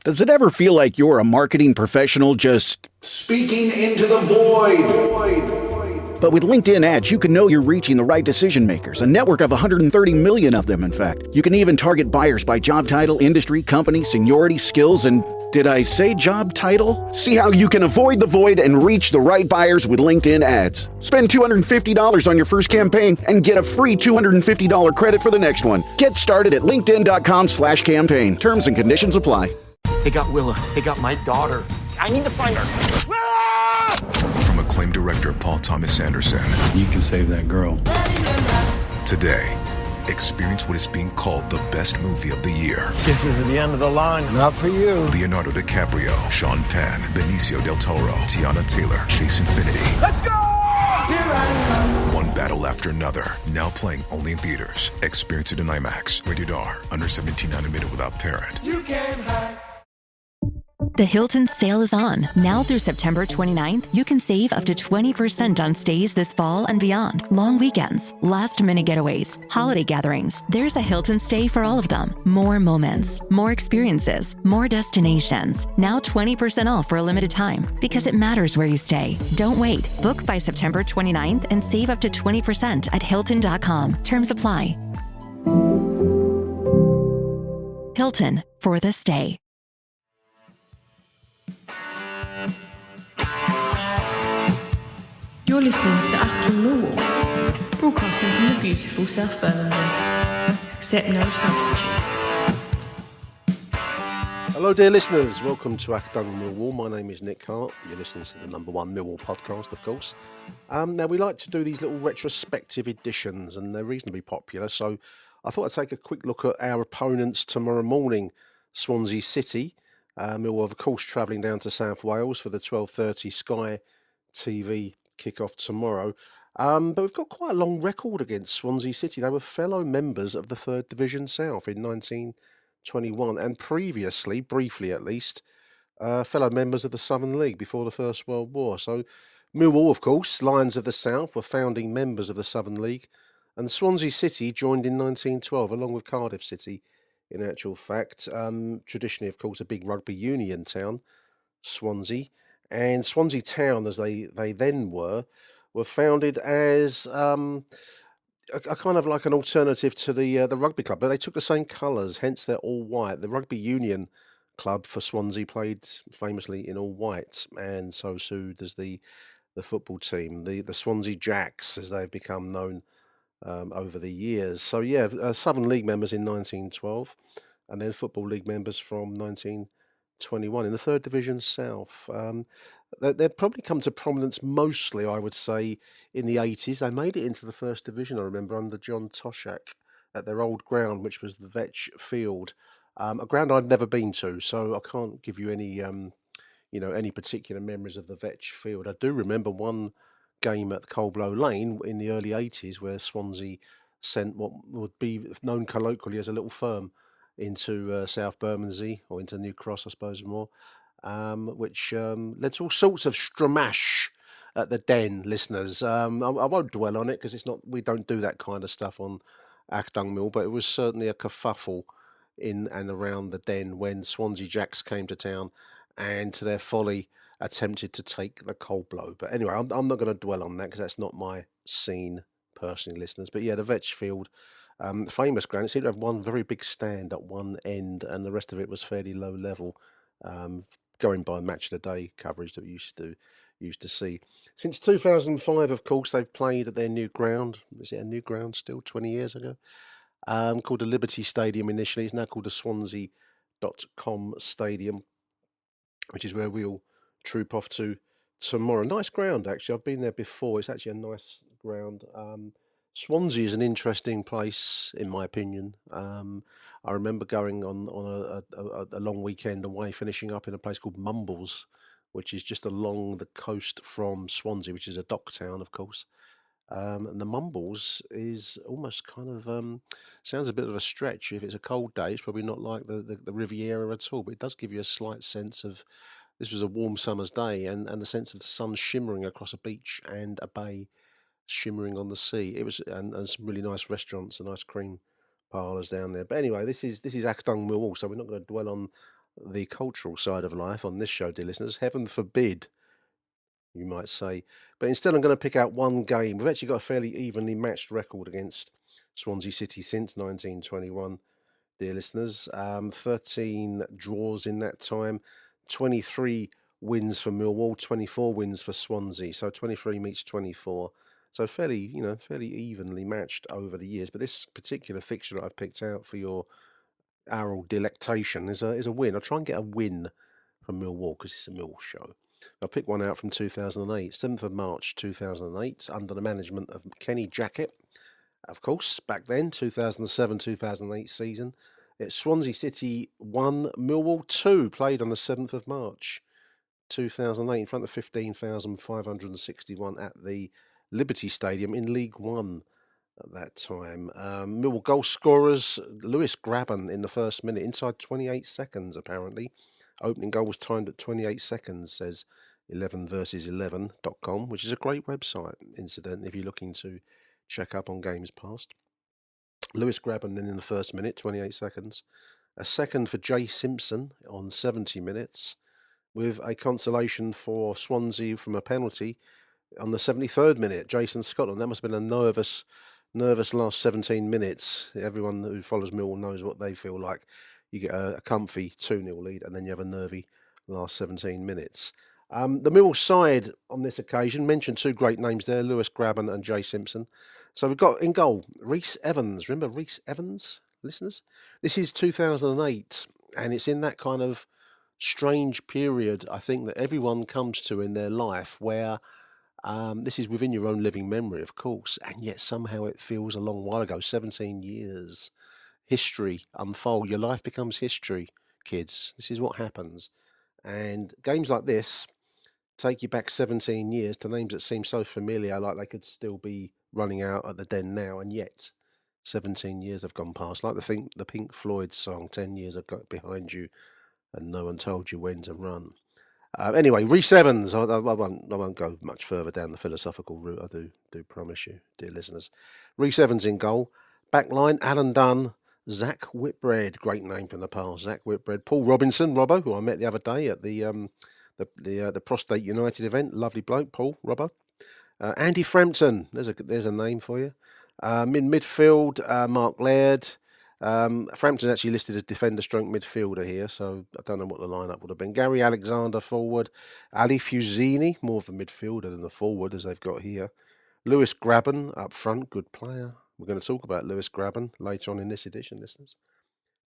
Does it ever feel like you're a marketing professional just speaking into the void? But with LinkedIn ads, you can know you're reaching the right decision makers, a network of 130 million of them, in fact. You can even target buyers by job title, industry, company, seniority, skills, and did I say job title? See how you can avoid the void and reach the right buyers with LinkedIn ads. Spend $250 on your first campaign and get a free $250 credit for the next one. Get started at linkedin.com/campaign. Terms and conditions apply. They got Willa. They got my daughter. I need to find her. From acclaimed director Paul Thomas Anderson. You can save that girl. Today, experience what is being called the best movie of the year. This is the end of the line. Not for you. Leonardo DiCaprio, Sean Penn, Benicio del Toro, Tiana Taylor, Chase Infinity. Let's go! One battle after another. Now playing only in theaters. Experience it in IMAX. Rated R. Under 17, not admitted without parent. You can't hide. The Hilton sale is on. Now through September 29th, you can save up to 20% on stays this fall and beyond. Long weekends, last-minute getaways, holiday gatherings. There's a Hilton stay for all of them. More moments, more experiences, more destinations. Now 20% off for a limited time because it matters where you stay. Don't wait. Book by September 29th and save up to 20% at Hilton.com. Terms apply. Hilton for the stay. You're listening to Achtung, Millwall, broadcasting from the beautiful South Birmingham. Accept no substitute. Hello, dear listeners. Welcome to Achtung Millwall. My name is Nick Hart. You're listening to the number one Millwall podcast, of course. Now, we like to do these little retrospective editions, and they're reasonably popular. So I thought I'd take a quick look at our opponents tomorrow morning, Swansea City. Millwall, of course, travelling down to South Wales for the 12:30 Sky TV kick-off tomorrow. But we've got quite a long record against Swansea City. They were fellow members of the 3rd Division South in 1921 and previously, briefly at least, fellow members of the Southern League before the First World War. So Millwall, of course, Lions of the South, were founding members of the Southern League, and Swansea City joined in 1912 along with Cardiff City, in actual fact. Traditionally, of course, a big rugby union town, Swansea. And Swansea Town, as they then were founded as a kind of like an alternative to the rugby club. But they took the same colours, hence they're all white. The rugby union club for Swansea played famously in all white, and so does the football team, the Swansea Jacks, as they've become known over the years. So yeah, Southern League members in 1912, and then Football League members from 1921 in the 3rd Division South. They've probably come to prominence mostly, I would say, in the 80s. They made it into the 1st Division, I remember, under John Toshak at their old ground, which was the Vetch Field, a ground I'd never been to, so I can't give you any, any particular memories of the Vetch Field. I do remember one game at Coldblow Lane in the early 80s where Swansea sent what would be known colloquially as a little firm into South Bermondsey, or into New Cross, I suppose, more, which led to all sorts of stramash at the Den, listeners. I won't dwell on it because we don't do that kind of stuff on Achtung Mill, but it was certainly a kerfuffle in and around the Den when Swansea Jacks came to town and, to their folly, attempted to take the Coldblow. But anyway, I'm not going to dwell on that because that's not my scene personally, listeners. But yeah, the Vetch Field, famous ground. It seemed to have one very big stand at one end, and the rest of it was fairly low level, going by match of the day coverage that we used to see. Since 2005, of course, they've played at their new ground. Is it a new ground still? 20 years ago, called the Liberty Stadium initially. It's now called the Swansea.com Stadium, which is where we'll troop off to tomorrow. Nice ground, actually. I've been there before. It's actually a nice ground. Swansea is an interesting place, in my opinion. I remember going on a long weekend away, finishing up in a place called Mumbles, which is just along the coast from Swansea, which is a dock town, of course. And the Mumbles is almost kind of sounds a bit of a stretch. If it's a cold day, it's probably not like the Riviera at all, but it does give you a slight sense of, this was a warm summer's day, and the sense of the sun shimmering across a beach and a bay shimmering on the sea. It was, and some really nice restaurants and ice cream parlours down there. But anyway, this is Achtung Millwall, so we're not going to dwell on the cultural side of life on this show, dear listeners. Heaven forbid, you might say. But instead, I'm going to pick out one game. We've actually got a fairly evenly matched record against Swansea City since 1921, dear listeners. 13 draws in that time, 23 wins for Millwall, 24 wins for Swansea. So 23 meets 24. So fairly evenly matched over the years. But this particular fixture that I've picked out for your oral delectation is a win. I'll try and get a win from Millwall because it's a Millwall show. I'll pick one out from 2008, 7th of March 2008, under the management of Kenny Jackett. Of course, back then, 2007-2008 season. It's Swansea City 1, Millwall 2, played on the 7th of March 2008 in front of 15,561 at the Liberty Stadium in League One at that time. Millwall goal scorers, Lewis Graben in the first minute, inside 28 seconds apparently. Opening goal was timed at 28 seconds, says 11versus11.com, which is a great website, incidentally, if you're looking to check up on games past. Lewis Graben then in the first minute, 28 seconds. A second for Jay Simpson on 70 minutes, with a consolation for Swansea from a penalty on the 73rd minute. Jason Scotland, that must have been a nervous last 17 minutes. Everyone who follows Millwall knows what they feel like. You get a comfy 2-0 lead and then you have a nervy last 17 minutes. The Millwall side on this occasion mentioned two great names there, Lewis Graben and Jay Simpson. So we've got in goal, Rhys Evans. Remember Rhys Evans, listeners? This is 2008 and it's in that kind of strange period, I think, that everyone comes to in their life where this is within your own living memory, of course, and yet somehow it feels a long while ago, 17 years. History unfold. Your life becomes history, kids. This is what happens. And games like this take you back 17 years to names that seem so familiar, like they could still be running out at the Den now, and yet 17 years have gone past. Like the Pink Floyd song, 10 years have got behind you and no one told you when to run. Anyway, Rhys Evans, I won't go much further down the philosophical route, I do promise you, dear listeners. Rhys Evans in goal. Backline, Alan Dunn, Zach Whitbread, great name from the past, Zach Whitbread. Paul Robinson, Robbo, who I met the other day at the Prostate United event, lovely bloke, Paul, Robbo. Andy Frampton, there's a name for you. In midfield, Mark Laird. Frampton's actually listed as defender stroke midfielder here, so I don't know what the lineup would have been. Gary Alexander forward, Ali Fusini, more of a midfielder than the forward as they've got here. Lewis Graben up front, good player. We're going to talk about Lewis Graben later on in this edition, listeners.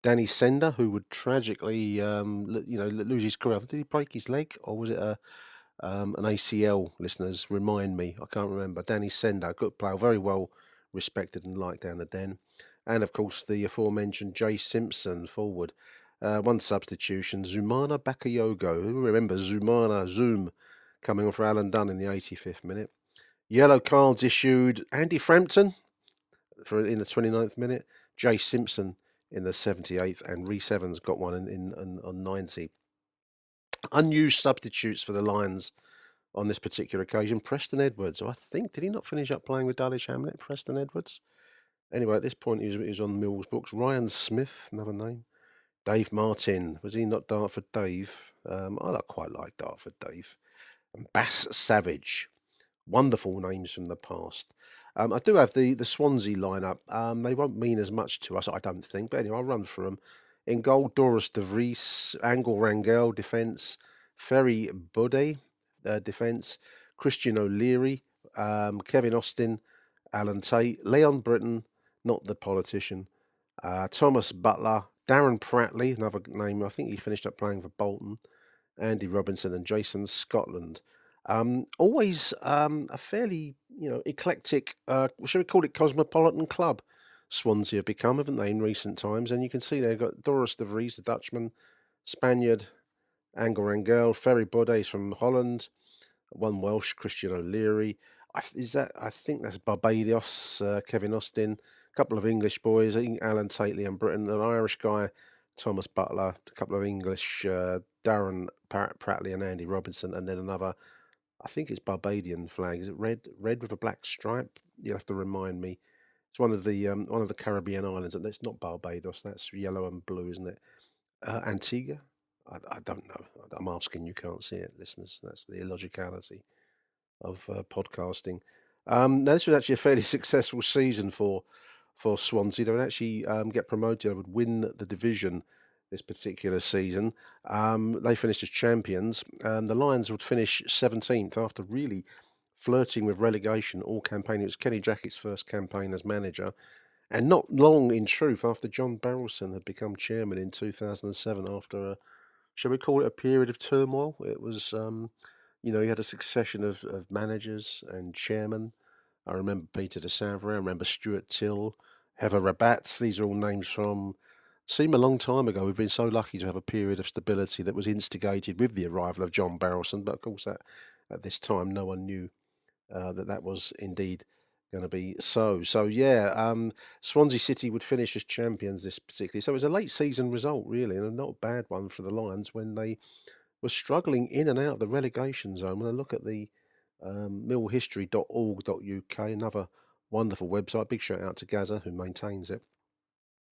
Danny Sender, who would tragically, lose his career. Did he break his leg, or was it an ACL? Listeners, remind me. I can't remember. Danny Sender, good player, very well respected and liked down the Den. And, of course, the aforementioned Jay Simpson forward. One substitution, Zumana Bakayogo. Who remembers Zumana Zoom coming on for Alan Dunn in the 85th minute. Yellow cards issued, Andy Frampton in the 29th minute. Jay Simpson in the 78th. And Rhys Evans got one on 90. Unused substitutes for the Lions on this particular occasion. Preston Edwards. I think, did he not finish up playing with Dulwich Hamlet, Preston Edwards? Anyway, at this point, he was on Millwall's books. Ryan Smith, another name. Dave Martin. Was he not Dartford Dave? I quite like Dartford Dave. And Bass Savage. Wonderful names from the past. I do have the Swansea lineup. They won't mean as much to us, I don't think. But anyway, I'll run through them. In goal, Doris de Vries. Angel Rangel, defence. Ferry Budde, defence. Christian O'Leary. Kevin Austin. Alan Tate. Leon Britton. Not the politician. Thomas Butler, Darren Pratley, another name. I think he finished up playing for Bolton. Andy Robinson and Jason Scotland. Always a fairly eclectic, shall we call it, cosmopolitan club. Swansea have become, haven't they, in recent times? And you can see they've got Doris de Vries, the Dutchman, Spaniard, Angel Rangel, Ferry Budde from Holland, one Welsh, Christian O'Leary. I think that's Barbados, Kevin Austin. Couple of English boys, Alan Tately and Britain, an Irish guy, Thomas Butler, a couple of English, Darren Pratley and Andy Robinson, and then another, I think it's Barbadian flag. Is it red with a black stripe? You'll have to remind me. It's one of the Caribbean islands, and it's not Barbados. That's yellow and blue, isn't it? Antigua. I don't know. I'm asking, you can't see it, listeners. That's the illogicality of podcasting. Now, this was actually a fairly successful season for Swansea. They would actually get promoted. They would win the division this particular season. They finished as champions. The Lions would finish 17th after really flirting with relegation all campaign. It was Kenny Jackett's first campaign as manager. And not long, in truth, after John Barrelson had become chairman in 2007, after shall we call it a period of turmoil? It was, he had a succession of managers and chairmen. I remember Peter de Savre, I remember Stuart Till, Heather Rabats. These are all names from, seem a long time ago. We've been so lucky to have a period of stability that was instigated with the arrival of John Barrelson. But of course, at this time, no one knew that was indeed going to be so. So yeah, Swansea City would finish as champions this particularly. So it was a late season result, really, and not a bad one for the Lions when they were struggling in and out of the relegation zone. When I look at the millhistory.org.uk, another wonderful website. Big shout out to Gaza who maintains it.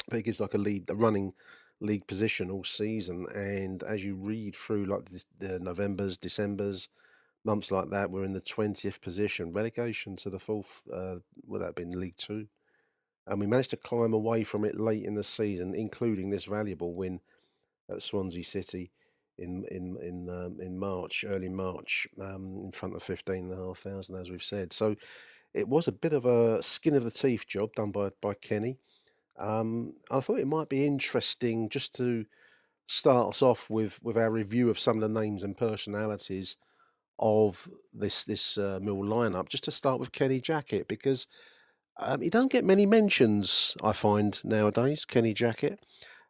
But it gives like a running league position all season, and as you read through like the Novembers, Decembers, months like that, we're in the 20th position, relegation to the fourth. Would that have been League Two? And we managed to climb away from it late in the season, including this valuable win at Swansea City in March, early March, in front of 15,500, as we've said. So it was a bit of a skin of the teeth job done by Kenny. I thought it might be interesting just to start us off with our review of some of the names and personalities of this Mill lineup. Just to start with Kenny Jackett, because he doesn't get many mentions, I find, nowadays, Kenny Jackett,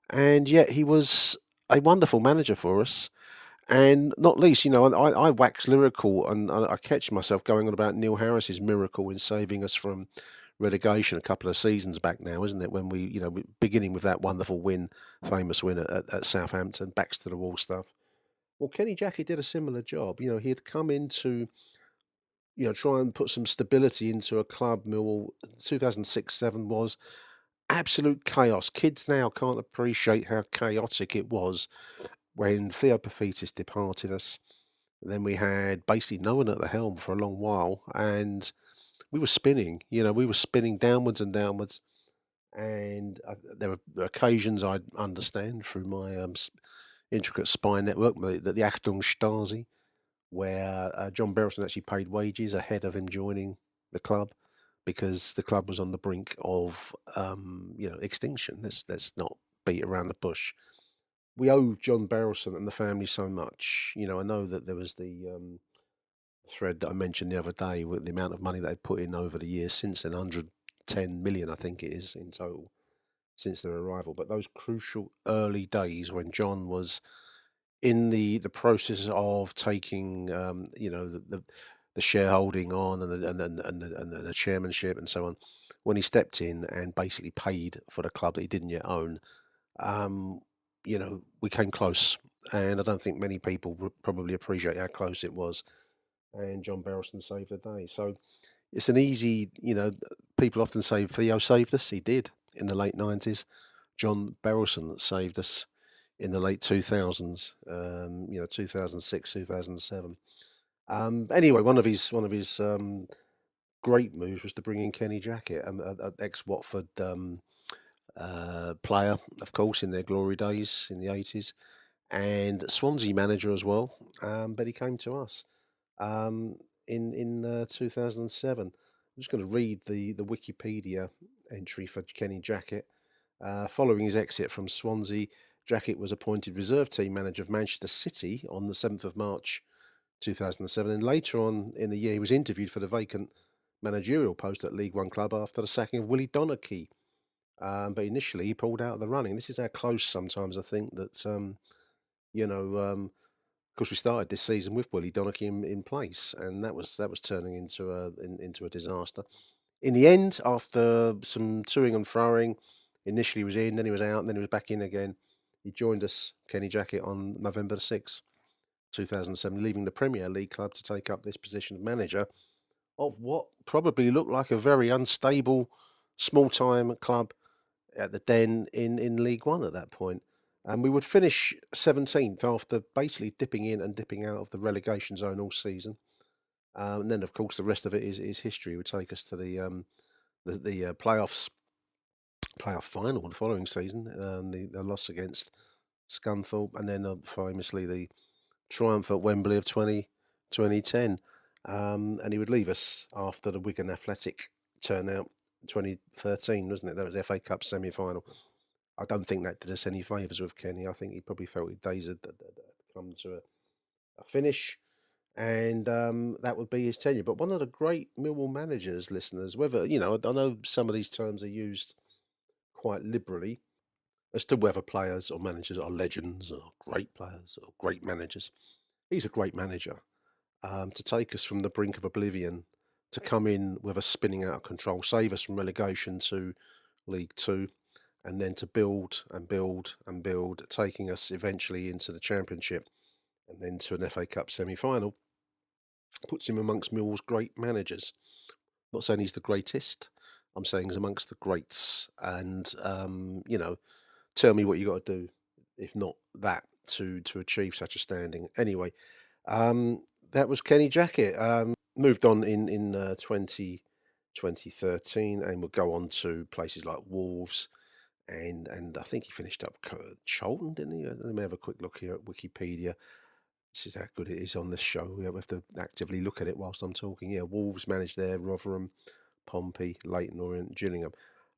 and yet he was a wonderful manager for us. And not least, I wax lyrical, and I catch myself going on about Neil Harris's miracle in saving us from relegation a couple of seasons back now, isn't it? When beginning with that wonderful win, famous win at Southampton, backs to the wall stuff. Well, Kenny Jackett did a similar job. He had come in to, try and put some stability into a club. Millwall 2006-7 was absolute chaos. Kids now can't appreciate how chaotic it was when Theo Paphitis departed us. Then we had basically no one at the helm for a long while, and we were spinning. We were spinning downwards and downwards. And there were occasions I understand through my intricate spy network, the Achtung Stasi, where John Barrelson actually paid wages ahead of him joining the club because the club was on the brink of, extinction. Let's not beat around the bush. We owe John Barrelson and the family so much. I know that there was the thread that I mentioned the other day with the amount of money they've put in over the years since then, 110 million, I think it is, in total since their arrival. But those crucial early days when John was in the process of taking, the shareholding on and the chairmanship and so on, when he stepped in and basically paid for the club that he didn't yet own, we came close. And I don't think many people probably appreciate how close it was. And John Barrelson saved the day. So it's an easy, people often say Theo saved us. He did in the late 90s. John Barrelson saved us in the late 2000s, 2006, 2007. Anyway, one of his great moves was to bring in Kenny Jackett, an ex-Watford player, of course, in their glory days in the 80s, and Swansea manager as well. But he came to us in 2007. I'm just going to read the Wikipedia entry for Kenny Jackett. Following his exit from Swansea, Jackett was appointed reserve team manager of Manchester City on the 7th of March 2007, and later on in the year he was interviewed for the vacant managerial post at League One club after the sacking of Willie Donachie. But initially he pulled out of the running. This is how close sometimes I think that, of course, we started this season with Willie Donachie in place, and that was turning into a disaster. In the end, after some toing and froing, initially he was in, then he was out, and then he was back in again. He joined us, Kenny Jackett, on November the 6th, 2007, leaving the Premier League club to take up this position of manager of what probably looked like a very unstable, small-time club at the Den in League One at that point. And we would finish 17th after basically dipping in and dipping out of the relegation zone all season. And then, of course, the rest of it is history. It would take us to the playoff final the following season, the loss against Scunthorpe, and then famously the triumph at Wembley of 2010. And he would leave us after the Wigan Athletic turnout 2013, wasn't it? That was the FA Cup semi-final. I don't think that did us any favours with Kenny. I think he probably felt his days had come to a finish, and that would be his tenure. But one of the great Millwall managers, listeners, whether, I know some of these terms are used quite liberally as to whether players or managers are legends or great players or great managers. He's a great manager. To take us from the brink of oblivion, to come in with us spinning out of control, save us from relegation to League Two, and then to build and build and build, taking us eventually into the Championship and then to an FA Cup semi-final, puts him amongst Millwall's great managers. Not saying he's the greatest, I'm saying he's amongst the greats. And, tell me what you got to do, if not that, to achieve such a standing. Anyway, that was Kenny Jackett. Moved on in 2013 and would go on to places like Wolves, and I think he finished up Charlton, didn't he? Let me have a quick look here at Wikipedia. This is how good it is on this show. We have to actively look at it whilst I'm talking. Yeah, Wolves managed there, Rotherham, Pompey, Leyton Orient, Gillingham.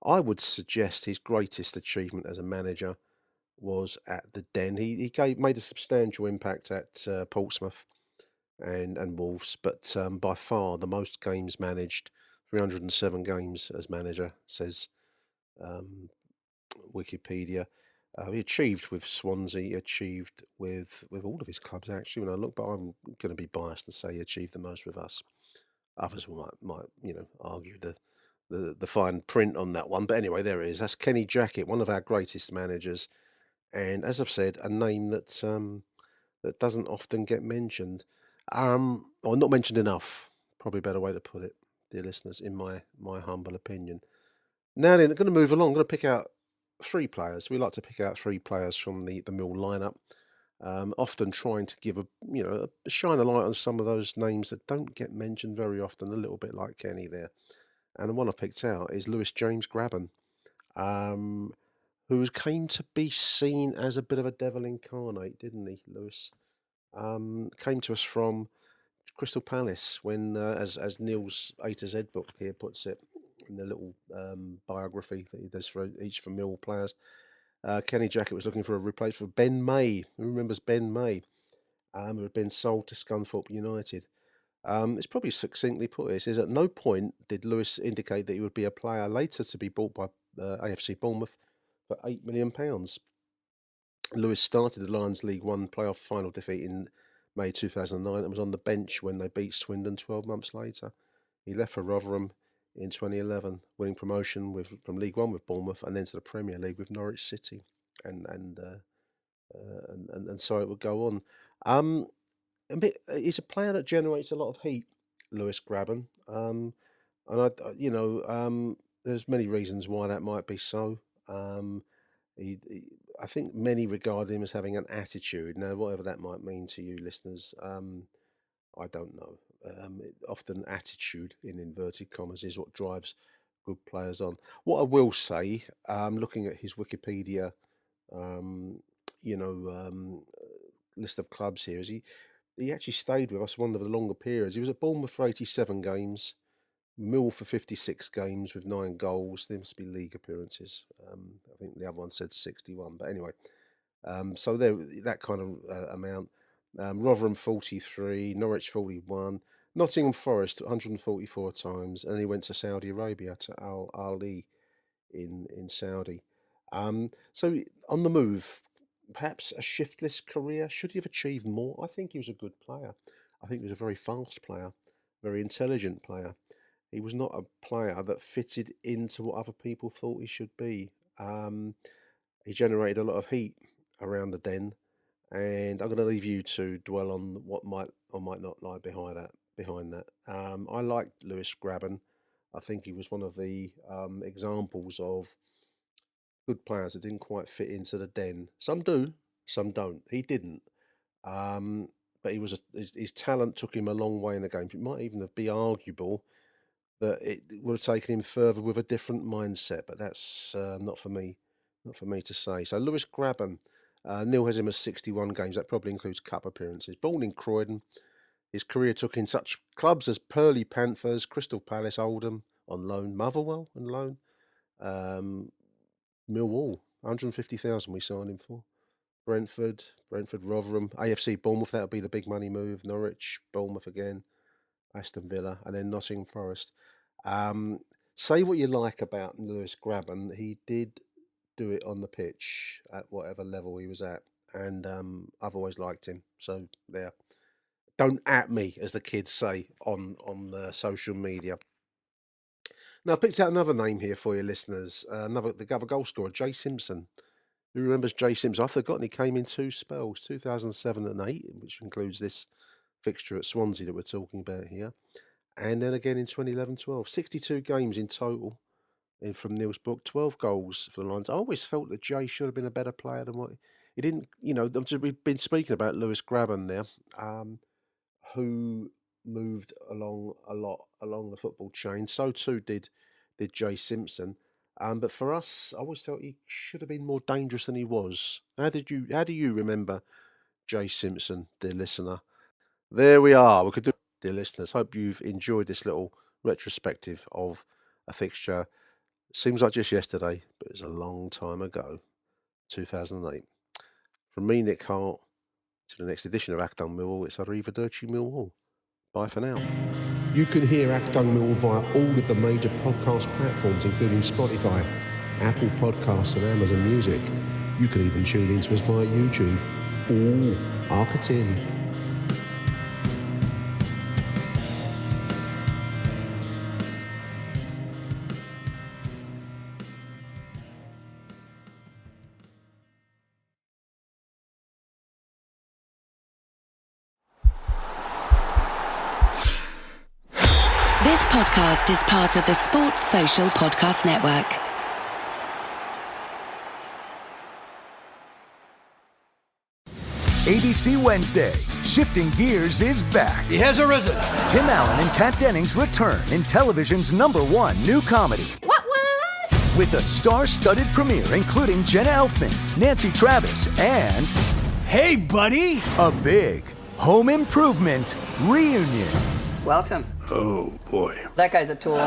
I would suggest his greatest achievement as a manager was at the Den. He made a substantial impact at Portsmouth and Wolves, but by far the most games managed, 307 games as manager, says Wikipedia. He achieved with Swansea, he achieved with all of his clubs actually when I look, but I'm going to be biased and say he achieved the most with us. Others might argue the fine print on that one, but anyway, there it is. That's Kenny Jackett, one of our greatest managers, and as I've said, a name that that doesn't often get mentioned, or not mentioned enough. Probably a better way to put it, dear listeners, in my humble opinion. Now then, I'm going to move along. I'm going to pick out three players. We like to pick out three players from the Mill lineup, often trying to give shine a light on some of those names that don't get mentioned very often. A little bit like Kenny there, and the one I picked out is Lewis James Grabban, um, who came to be seen as a bit of a devil incarnate, didn't he, Lewis? Came to us from Crystal Palace when, as Neil's A to Z book here puts it, in the little biography that he does for each for Mill players. Kenny Jackett was looking for a replacement for Ben May. Who remembers Ben May? Who had been sold to Scunthorpe United. It's probably succinctly put. It says at no point did Lewis indicate that he would be a player later to be bought by AFC Bournemouth for £8 million. Lewis started the Lions League One playoff final defeat in May 2009 and was on the bench when they beat Swindon 12 months later. He left for Rotherham in 2011, winning promotion from League One with Bournemouth and then to the Premier League with Norwich City, and so it would go on. He's a player that generates a lot of heat, Lewis Grabban, and there's many reasons why that might be so. I think many regard him as having an attitude. Now, whatever that might mean to you, listeners, I don't know. Often attitude, in inverted commas, is what drives good players on. What I will say, looking at his Wikipedia, um, list of clubs here, is he actually stayed with us one of the longer periods. He was at Bournemouth for 87 games, Mill for 56 games with 9 goals. There must be league appearances. I think the other one said 61, but anyway. So there, that kind of amount. Rotherham 43, Norwich 41, Nottingham Forest 144 times, and he went to Saudi Arabia to Al Ali in Saudi. So on the move, perhaps a shiftless career. Should he have achieved more? I think he was a good player. I think he was a very fast player, very intelligent player. He was not a player that fitted into what other people thought he should be. He generated a lot of heat around the Den, and I'm going to leave you to dwell on what might or might not lie behind that. I liked Lewis Grabban. I think he was one of the examples of good players that didn't quite fit into the den. Some do, some don't. He didn't. But his talent took him a long way in the game. It might even be arguable that it would have taken him further with a different mindset, but that's not for me to say. So Lewis Grabban, Neil has him as 61 games. That probably includes cup appearances. Born in Croydon, his career took in such clubs as Purley Panthers, Crystal Palace, Oldham on loan, Motherwell on loan, Millwall, 150,000 we signed him for. Brentford, Rotherham, AFC Bournemouth, that would be the big money move. Norwich, Bournemouth again, Aston Villa, and then Nottingham Forest. Say what you like about Lewis Grabban, he did do it on the pitch at whatever level he was at, and I've always liked him. So there. Don't at me, as the kids say on the social media. Now, I've picked out another name here for your listeners. The other goal scorer, Jay Simpson. Who remembers Jay Simpson? I've forgotten he came in two spells, 2007 and 8, which includes this fixture at Swansea that we're talking about here. And then again in 2011-12. 62 games in total from Neil's book, 12 goals for the Lions. I always felt that Jay should have been a better player than what he didn't. We've been speaking about Lewis Grabban there, who moved along a lot along the football chain. So too did Jay Simpson. But for us, I always felt he should have been more dangerous than he was. How do you remember Jay Simpson, dear listener? There we are. We could do, dear listeners. Hope you've enjoyed this little retrospective of a fixture. Seems like just yesterday, but it was a long time ago, 2008. From me, Nick Hart, to the next edition of Achtung Millwall, it's Arrivederci Millwall. Bye for now. You can hear Achtung Millwall via all of the major podcast platforms, including Spotify, Apple Podcasts and Amazon Music. You can even tune into us via YouTube. Ooh, Arcatin. This podcast is part of the Sports Social Podcast Network. ABC Wednesday, Shifting Gears is back. He has arisen. Tim Allen and Kat Dennings return in television's #1 new comedy. What? With a star-studded premiere including Jenna Elfman, Nancy Travis, and... Hey, buddy! A big home improvement reunion. Welcome. Oh, boy. That guy's a tool.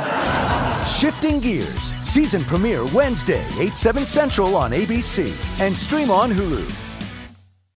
Shifting Gears, season premiere Wednesday, 8/7 Central on ABC, and stream on Hulu.